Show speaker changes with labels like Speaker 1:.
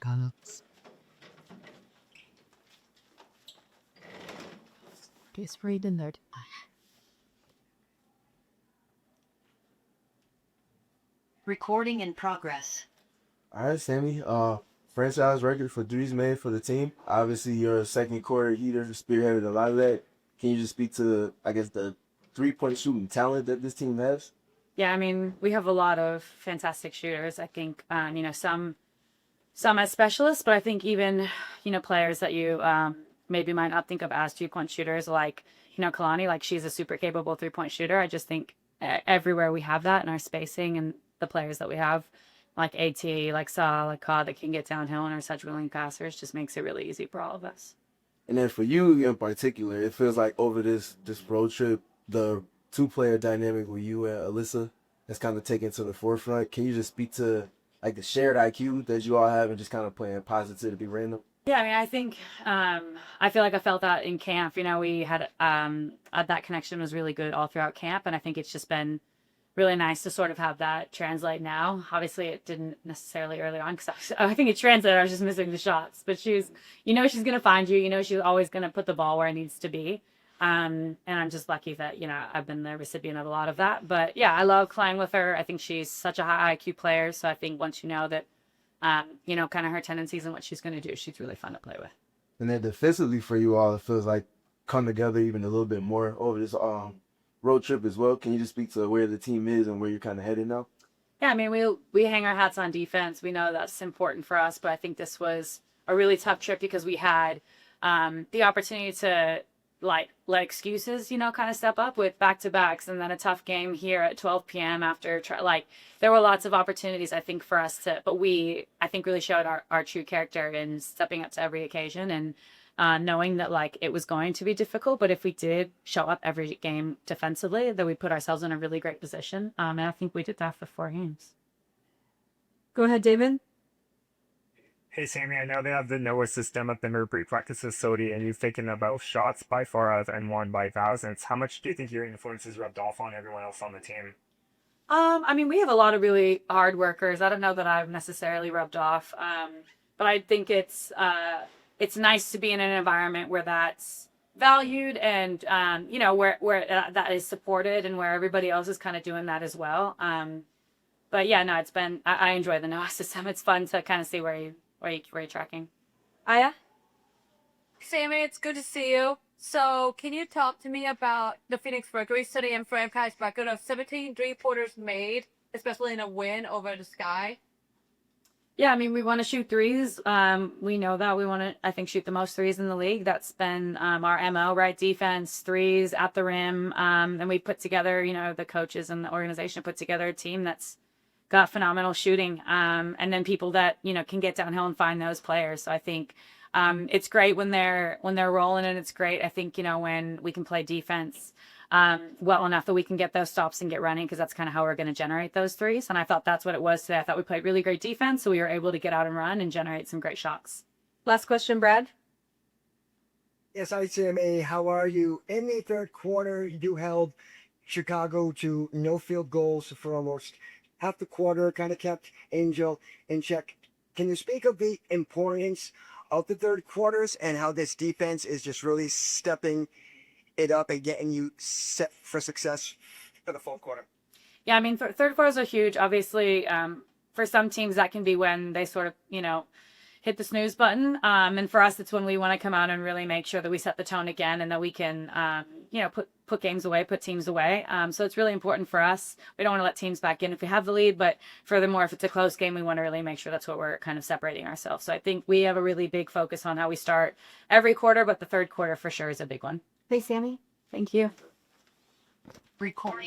Speaker 1: Gallup's. Just read the note.
Speaker 2: Recording in progress.
Speaker 3: All right, Sammy. Franchise record for threes made for the team. Obviously, you're a second quarter heater, spearheaded a lot of that. Can you just speak to, I guess, the 3-point shooting talent that this team has?
Speaker 4: Yeah, I mean, we have a lot of fantastic shooters. I think, some as specialists, but I think even, players that you maybe might not think of as 2-point shooters, like, Kalani, like she's a super capable 3-point shooter. I just think everywhere we have that in our spacing and the players that we have, like AT, like Sa, like Ka, that can get downhill and are such willing passers, just makes it really easy for all of us.
Speaker 3: And then for you in particular, it feels like over this road trip, the two-player dynamic with you and Alyssa has kind of taken to the forefront. Can you just speak to like the shared IQ that you all have and just kind of playing positive to be random?
Speaker 4: Yeah, I mean, I think I feel like I felt that in camp. We had that connection was really good all throughout camp, and I think it's just been really nice to sort of have that translate now. Obviously, it didn't necessarily early on because I think it translated. I was just missing the shots, but she's gonna find you. She's always gonna put the ball where it needs to be. And I'm just lucky that I've been the recipient of a lot of that. But yeah, I love playing with her. I think she's such a high IQ player. So I think once you know that, kind of her tendencies and what she's gonna do, she's really fun to play with.
Speaker 3: And then defensively for you all, it feels like come together even a little bit more over this road trip as well. Can you just speak to where the team is and where you're kind of headed now?
Speaker 4: Yeah, I mean, we hang our hats on defense. We know that's important for us, but I think this was a really tough trip because we had the opportunity to let excuses, kind of step up with back-to-backs and then a tough game here at 12 p.m. after, there were lots of opportunities, I think, for us to, but I think, really showed our true character in stepping up to every occasion and knowing that, it was going to be difficult, but if we did show up every game defensively, that we put ourselves in a really great position. And I think we did that for 4 games.
Speaker 1: Go ahead, David.
Speaker 5: Hey, Sammy, I know they have the Noah system at the Mercury practice facility, and you've taken about shots by far and won by thousands. How much do you think your influences rubbed off on everyone else on the team?
Speaker 4: I mean, we have a lot of really hard workers. I don't know that I've necessarily rubbed off, but I think it's nice to be in an environment where that's valued and, where that is supported and where everybody else is kind of doing that as well. But yeah, no, I enjoy the Noah system. It's fun to kind of see where you're tracking.
Speaker 1: Aya?
Speaker 6: Sammy, it's good to see you. So, can you talk to me about the Phoenix Mercury city and franchise record of 17 three-pointers made, especially in a win over the Sky?
Speaker 4: Yeah, I mean, we want to shoot threes. We know that we want to, I think, shoot the most threes in the league. That's been our MO, right? Defense, threes at the rim. And we put together, the coaches and the organization put together a team that's got phenomenal shooting. And then people that, can get downhill and find those players. So I think it's great when they're rolling, and it's great, I think, when we can play defense well enough that we can get those stops and get running, because that's kind of how we're going to generate those threes. And I thought that's what it was today. I thought we played really great defense, so we were able to get out and run and generate some great shots.
Speaker 1: Last question, Brad.
Speaker 7: Yes, hi, Sammy. How are you? In the third quarter, you held Chicago to no field goals for almost half the quarter, kind of kept Angel in check. Can you speak of the importance of the third quarters and how this defense is just really stepping it up and getting you set for success for the full quarter?
Speaker 4: Yeah, I mean, third quarters are huge. Obviously, for some teams, that can be when they sort of, hit the snooze button. And for us, it's when we want to come out and really make sure that we set the tone again and that we can, put games away, put teams away. So it's really important for us. We don't want to let teams back in if we have the lead, but furthermore, if it's a close game, we want to really make sure that's what we're kind of separating ourselves. So I think we have a really big focus on how we start every quarter, but the third quarter for sure is a big one.
Speaker 1: Thanks, Sammy.
Speaker 4: Thank you.
Speaker 2: Recording.